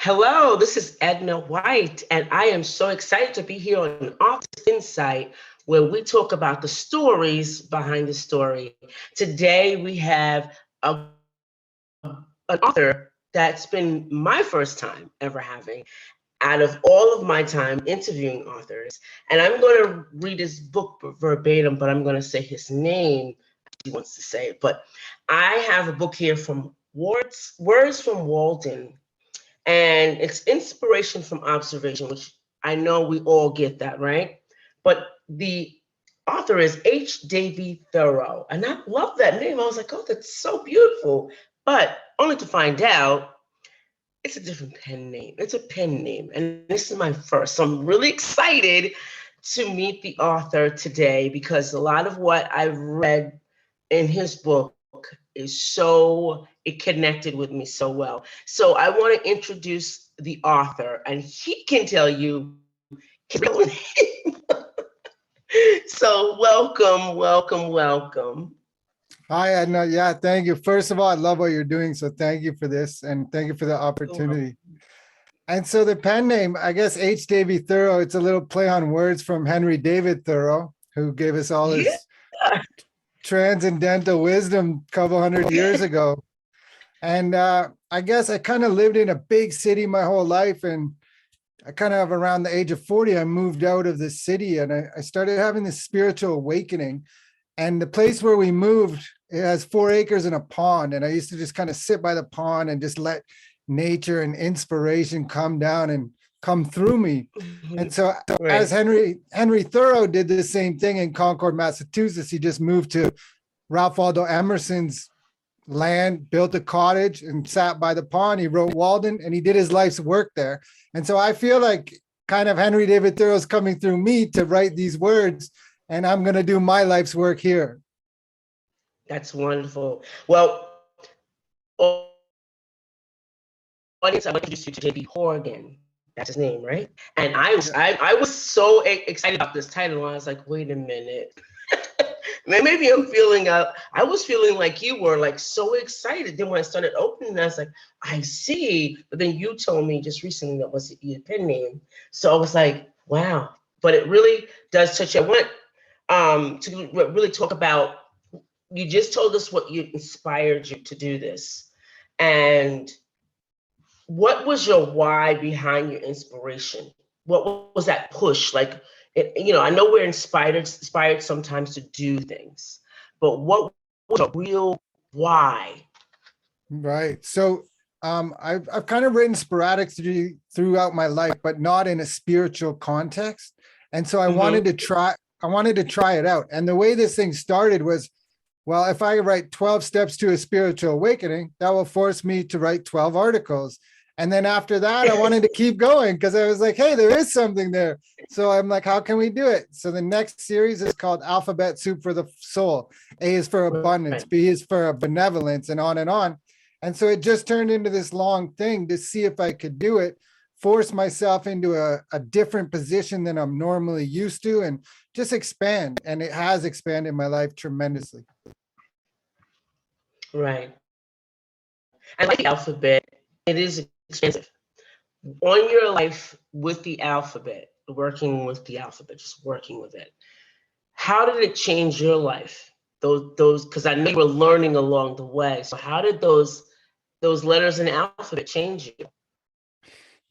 Hello, this is Edna White, and I am so excited to be here on Author's Insight, where we talk about the stories behind the story. Today, we have an author that's been my first time ever having out of all of my time interviewing authors. And I'm going to read his book verbatim, but I'm going to say his name. He wants to say it, but I have a book here from Words from Walden, and it's inspiration from observation, which I know we all get that, right? But the author is H. Davy Thoreau. And I love that name. I was like, oh, that's so beautiful. But only to find out it's a different pen name. It's a pen name. And this is my first. So I'm really excited to meet the author today because a lot of what I've read in his book is it connected with me so well. So I want to introduce the author and he can tell you his real name. So welcome. Hi, Edna. Yeah, thank you. First of all, I love what you're doing. So thank you for this and thank you for the opportunity. And so the pen name, I guess H. Davy Thoreau, it's a little play on words from Henry David Thoreau, who gave us all Yeah. his transcendental wisdom a couple hundred years ago. And I guess I kind of lived in a big city my whole life. And I kind of around the age of 40, I moved out of the city and I started having this spiritual awakening. And the place where we moved, it has 4 acres and a pond. And I used to just kind of sit by the pond and just let nature and inspiration come down and come through me. And so as Henry Thoreau did the same thing in Concord, Massachusetts, he just moved to Ralph Waldo Emerson's land, built a cottage and sat by the pond. He wrote Walden and he did his life's work there. And so I feel like kind of Henry David Thoreau is coming through me to write these words, and I'm going to do my life's work here. That's wonderful. Well, audience, I want to introduce you to J.B. Horgan. That's his name, right? And I was so excited about this title. I was like, wait a minute. Maybe I'm feeling I was feeling like you were, like so excited. Then when I started opening, I was like, I see. But then you told me just recently that was your pen name. So I was like, wow. But it really does touch you. I want to really talk about, you just told us what inspired you to do this. And what was your why behind your inspiration? What was that push? Like, I know we're inspired sometimes to do things, but what was a real why? Right. So I've kind of written sporadic throughout my life, but not in a spiritual context. And so I wanted to try it out. And the way this thing started was, well, if I write 12 steps to a spiritual awakening, that will force me to write 12 articles. And then after that, I wanted to keep going because I was like, hey, there is something there. So I'm like, how can we do it? So the next series is called Alphabet Soup for the Soul. A is for abundance, B is for benevolence, and on and on. And so it just turned into this long thing to see if I could do it, force myself into a different position than I'm normally used to, and just expand. And it has expanded my life tremendously. Right. And like the alphabet, it is expensive. On your life with the alphabet, just working with it. How did it change your life? Those, because I know you were learning along the way. So how did those letters in the alphabet change you?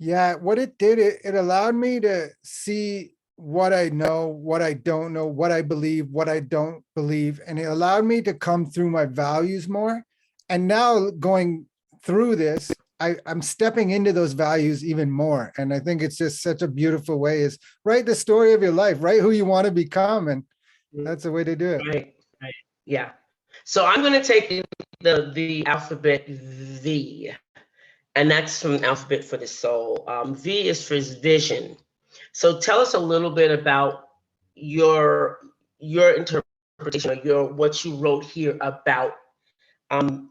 Yeah, what it did, it allowed me to see what I know, what I don't know, what I believe, what I don't believe. And it allowed me to come through my values more. And now going through this, I'm stepping into those values even more. And I think it's just such a beautiful way is write the story of your life, write who you want to become. And that's the way to do it. Right. Yeah. So I'm going to take the alphabet V, and that's from Alphabet for the Soul. V is for vision. So tell us a little bit about your interpretation, or what you wrote here about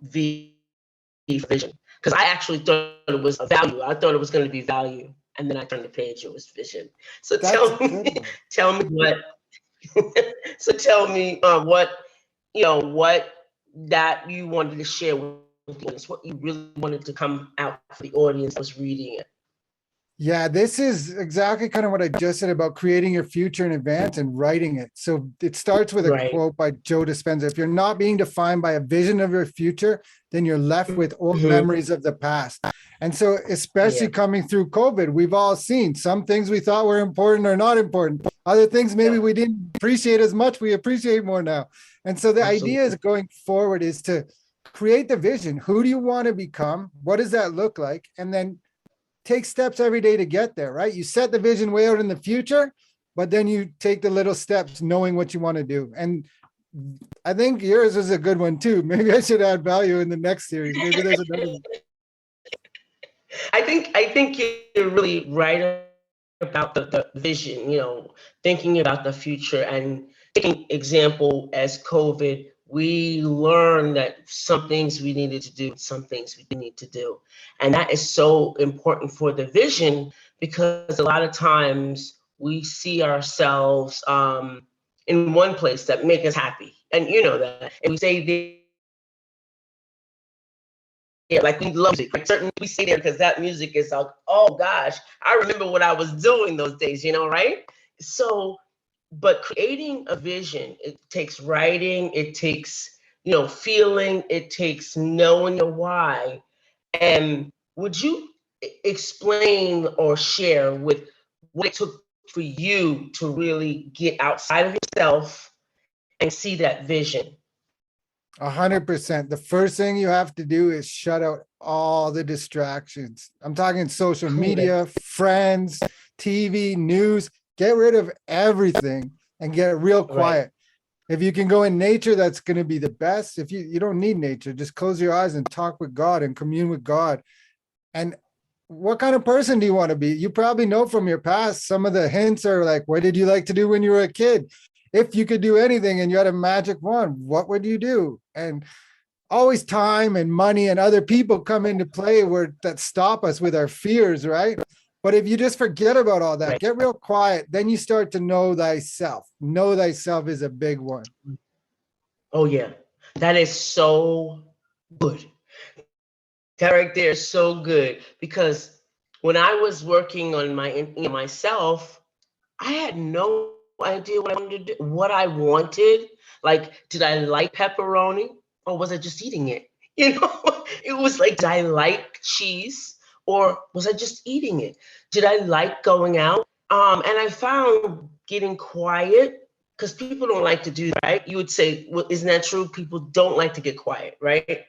V for vision. Because I actually thought it was a value. I thought it was going to be value, and then I turned the page. It was vision. So tell me what. So tell me what what that you wanted to share with with the audience, what you really wanted to come out for the audience that was reading it. Yeah, this is exactly kind of what I just said about creating your future in advance and writing it. So it starts with a Right. quote by Joe Dispenza. If you're not being defined by a vision of your future, then you're left with old Mhm. memories of the past. And so, especially Yeah. coming through COVID, we've all seen some things we thought were important or not important. Other things maybe Yeah. we didn't appreciate as much, we appreciate more now. And so the idea is Absolutely. going forward is to create the vision. Who do you want to become? What does that look like? And then take steps every day to get there, right? You set the vision way out in the future, but then you take the little steps knowing what you want to do. And I think yours is a good one too. Maybe I should add value in the next series. Maybe there's another one. I think you're really right about the vision, thinking about the future and taking example as COVID, we learned that some things we needed to do, some things we didn't need to do. And that is so important for the vision because a lot of times we see ourselves in one place that make us happy. And you know that. And we stay yeah, like we love music. Like certain we stay there because that music is like, oh gosh, I remember what I was doing those days, right? So, but creating a vision, it takes writing, it takes, feeling, it takes knowing your why. And would you explain or share with what it took for you to really get outside of yourself and see that vision? 100%. The first thing you have to do is shut out all the distractions. I'm talking social Correct. media, friends, TV, news. Get rid of everything and get real Right. quiet. If you can go in nature, that's going to be the best. If you don't need nature, just close your eyes and talk with God and commune with God. And what kind of person do you want to be? You probably know from your past. Some of the hints are like, what did you like to do when you were a kid? If you could do anything and you had a magic wand, what would you do? And always time and money and other people come into play where that stop us with our fears, right? But if you just forget about all that, Right. get real quiet, then you start to know thyself. Know thyself is a big one. Oh yeah. That is so good. That right there is so good because when I was working on myself, I had no idea what I wanted to do, what I wanted. Like, did I like pepperoni or was I just eating it? It was like, did I like cheese or was I just eating it? Did I like going out? And I found getting quiet because people don't like to do that, right? You would say, well, isn't that true? People don't like to get quiet, right?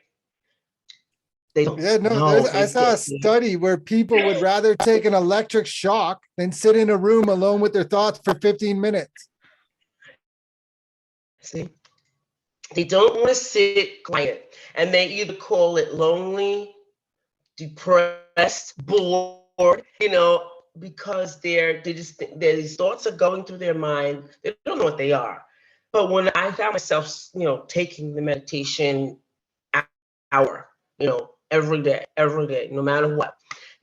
They don't. Yeah, no, No, I they saw a get. study where people would rather take an electric shock than sit in a room alone with their thoughts for 15 minutes. See, they don't want to sit quiet, and they either call it lonely, depressed, bored, because they just these thoughts are going through their mind. They don't know what they are. But when I found myself, taking the meditation hour, every day, no matter what,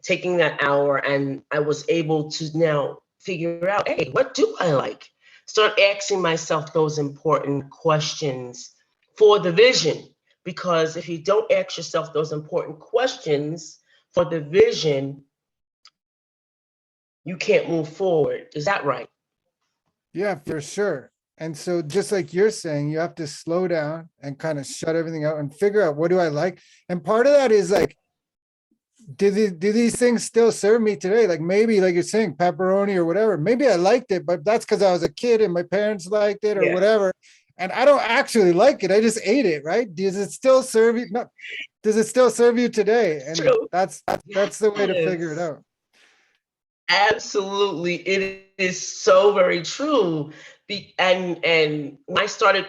taking that hour, and I was able to now figure out, hey, what do I like? Start asking myself those important questions for the vision. Because if you don't ask yourself those important questions for the vision, you can't move forward. Is that right? Yeah, for sure. And so just like you're saying, you have to slow down and kind of shut everything out and figure out what do I like. And part of that is like, do these things still serve me today? Like maybe like you're saying, pepperoni or whatever. Maybe I liked it, but that's because I was a kid and my parents liked it or Yeah. whatever. And I don't actually like it. I just ate it, right? Does it still serve you? No, does it still serve you today? And True. that's the way to figure it Yes. out. Absolutely. It is so very true. And when I started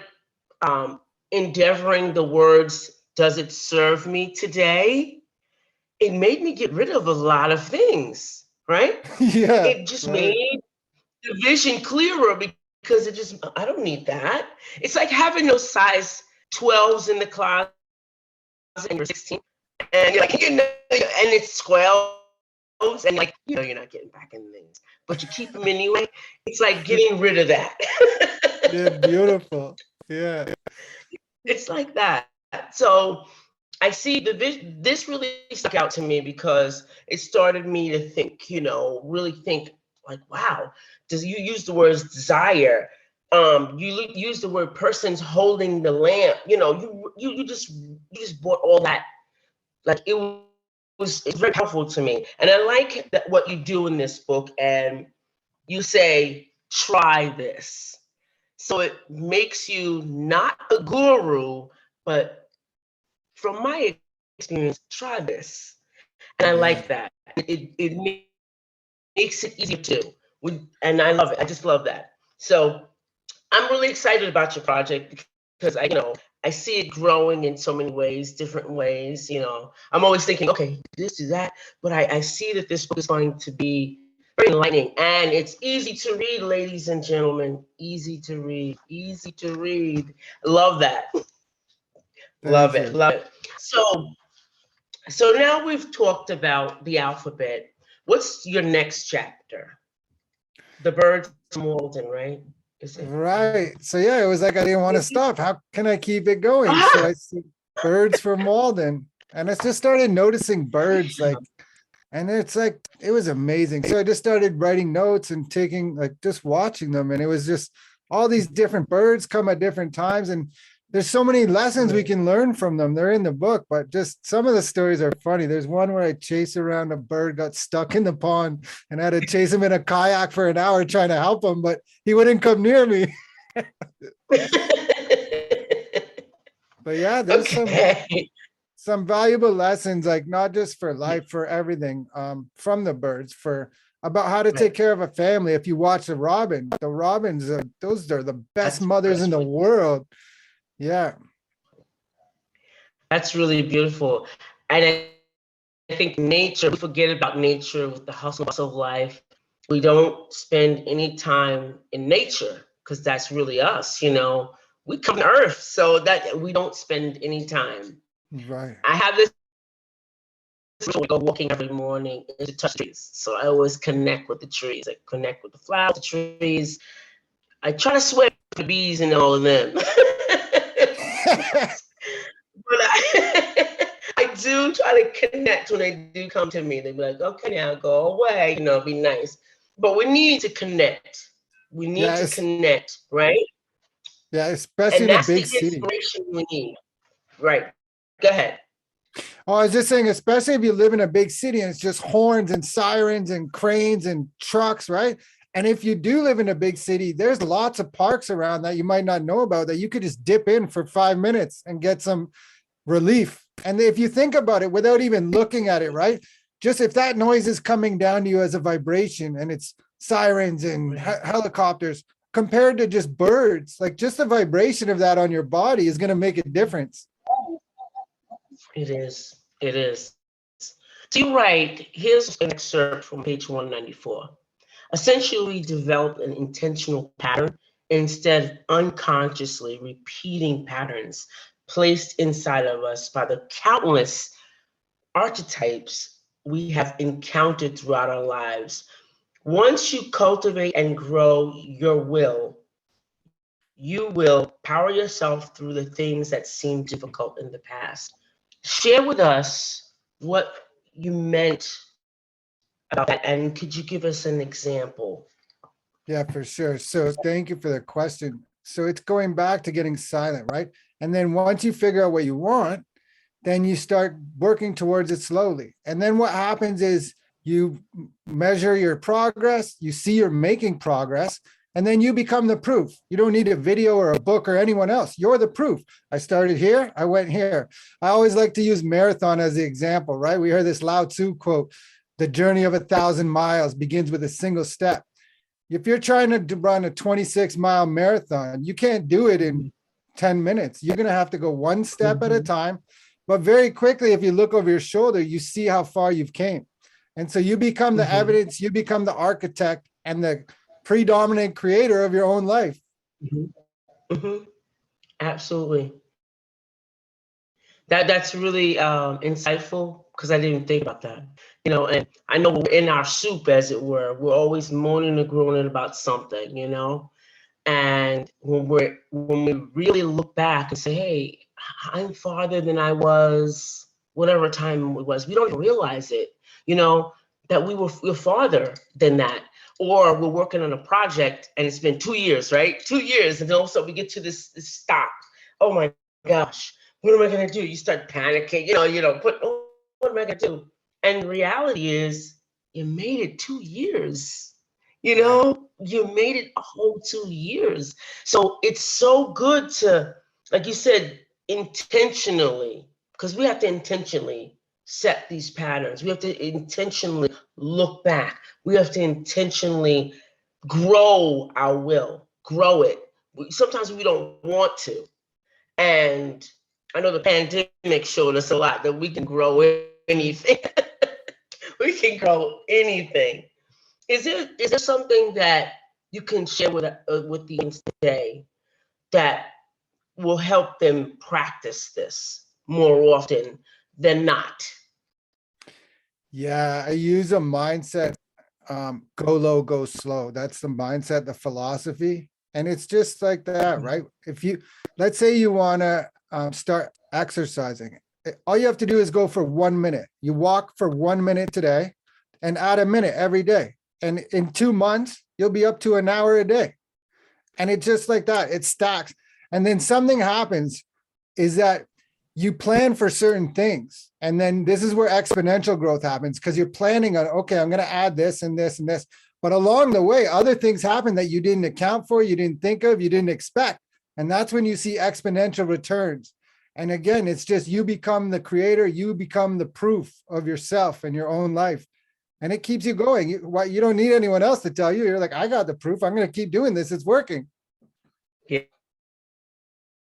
endeavoring the words, does it serve me today? It made me get rid of a lot of things, right? Yeah, It just right. made the vision clearer because I don't need that. It's like having those size 12s in the closet and you're 16 and you're like, and it's 12s and you're like, you're not getting back in things, but you keep them anyway. It's like getting rid of that. Yeah, beautiful. Yeah. It's like that. So I see this really stuck out to me because it started me to think, really think like, wow, does you use the words desire? Use the word person's holding the lamp. You just brought all that. Like it's very powerful to me, and I like that what you do in this book, and you say try this, so it makes you not a guru, but from my experience, try this. And I Yeah. like that. It makes it easier to do. And I love it. I just love that. So I'm really excited about your project because I see it growing in so many ways, different ways. I'm always thinking, okay, this, do that. But I see that this book is going to be very enlightening. And it's easy to read, ladies and gentlemen. Easy to read. Easy to read. Love that. Love Thank it. you. Love it. So now we've talked about the alphabet. What's your next chapter? The birds from Walden, right? Is it? Right. So yeah, it was like I didn't want to stop. How can I keep it going? So Ah! I said birds from Walden. And I just started noticing birds like, and it's like it was amazing. So I just started writing notes and taking like just watching them. And it was just all these different birds come at different times. And there's so many lessons we can learn from them. They're in the book, but just some of the stories are funny. There's one where I chased around a bird, got stuck in the pond, and I had to chase him in a kayak for an hour trying to help him, but he wouldn't come near me. But yeah, there's Okay. some valuable lessons, like not just for life, for everything, from the birds, for about how to take Right. care of a family. If you watch the robins, those are the best mothers in That's the really world. Yeah. that's really beautiful. And I think nature, we forget about nature with the hustle and bustle of life. We don't spend any time in nature because that's really us. We come to earth so that we don't spend any time. Right. I have this ritual. We go walking every morning and to touch trees. So I always connect with the trees. I connect with the flowers, the trees. I try to swim with the bees and all of them. But I do try to connect when they do come to me. They be like, okay, now go away, be nice. But we need to connect. We need to Yes. connect, right? Yeah, especially And in a that's big the city. inspiration we need. Right. Go ahead. Oh, I was just saying, especially if you live in a big city and it's just horns and sirens and cranes and trucks, right? And if you do live in a big city, there's lots of parks around that you might not know about that you could just dip in for 5 minutes and get some relief. And if you think about it without even looking at it, right? Just if that noise is coming down to you as a vibration and it's sirens and Right. helicopters compared to just birds, like just the vibration of that on your body is going to make a difference. It is. It is. So you write, here's an excerpt from page 194. Essentially, develop an intentional pattern instead of unconsciously repeating patterns placed inside of us by the countless archetypes we have encountered throughout our lives. Once you cultivate and grow your will, you will power yourself through the things that seem difficult in the past. Share with us what you meant about that, and could you give us an example? Yeah, for sure. So thank you for the question. So it's going back to getting silent, right? And then once you figure out what you want, then you start working towards it slowly. And then what happens is you measure your progress, you see you're making progress, and then you become the proof. You don't need a video or a book or anyone else. You're the proof. I started here, I went here. I always like to use marathon as the example, right? We heard this Lao Tzu quote, the journey of 1,000 miles begins with a single step. If you're trying to run a 26-mile marathon, you can't do it in 10 minutes. You're going to have to go one step at a Mhm, time. But very quickly, if you look over your shoulder, you see how far you've came. And so you become the mhm, evidence, you become the architect and the predominant creator of your own life. mhm, mhm. Absolutely. That's really insightful because I didn't think about that. And I know we're in our soup, as it were. We're always moaning and groaning about something. And when we really look back and say, hey, I'm farther than I was whatever time it was. We don't even realize it, that we're farther than that. Or we're working on a project and it's been 2 years, right? 2 years. And then also we get to this stop. Oh my gosh, what am I going to do? You start panicking, what am I going to do? And the reality is you made it 2 years. Yeah. You made it a whole 2 years. So it's so good to, like you said, intentionally, because we have to intentionally set these patterns. We have to intentionally look back. We have to intentionally grow our will, grow it. Sometimes we don't want to. And I know the pandemic showed us a lot that we can grow anything. We can grow anything. Is there something that you can share with the audience today that will help them practice this more often than not? Yeah, I use a mindset, go low, go slow. That's the mindset, the philosophy. And it's just like that, right? If you, let's say you want to start exercising, all you have to do is go for 1 minute. You walk for 1 minute today and add a minute every day. And in 2 months, you'll be up to an hour a day. And it's just like that, it stacks. And then something happens is that you plan for certain things. And then this is where exponential growth happens because you're planning on, okay, I'm going to add this and this and this. But along the way, other things happen that you didn't account for, you didn't think of, you didn't expect. And that's when you see exponential returns. And again, it's just you become the creator, you become the proof of yourself and your own life. And it keeps you going. You don't need anyone else to tell you. You're like, I got the proof. I'm going to keep doing this. It's working.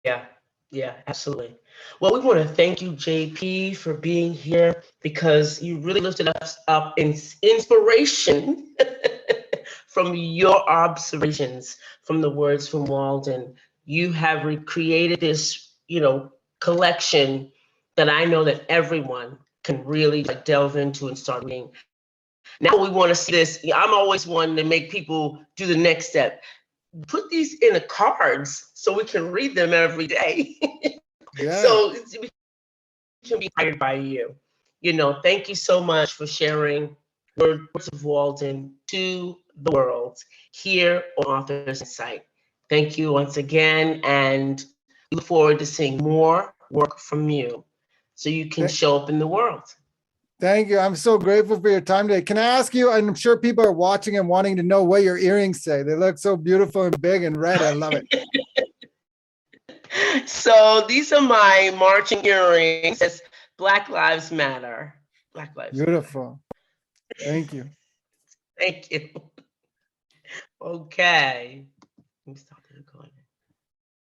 Yeah, yeah, absolutely. Well, we want to thank you, JP, for being here because you really lifted us up in inspiration from your observations, from the words from Walden. You have recreated this, collection that I know that everyone can really delve into and start reading. Now we want to see this. I'm always one to make people do the next step. Put these in the cards so we can read them every day. Yeah. So we can be inspired by you. Thank you so much for sharing words of Walden to the world here on Authors Insight. Thank you once again, and we look forward to seeing more work from you so you can show up in the world. Thank you. I'm so grateful for your time today. Can I ask you, I'm sure people are watching and wanting to know what your earrings say. They look so beautiful and big and red. I love it. So these are my marching earrings. It's Black Lives Matter. Black Lives Matter. Beautiful. Thank you. Thank you. Okay. Let me stop the recording.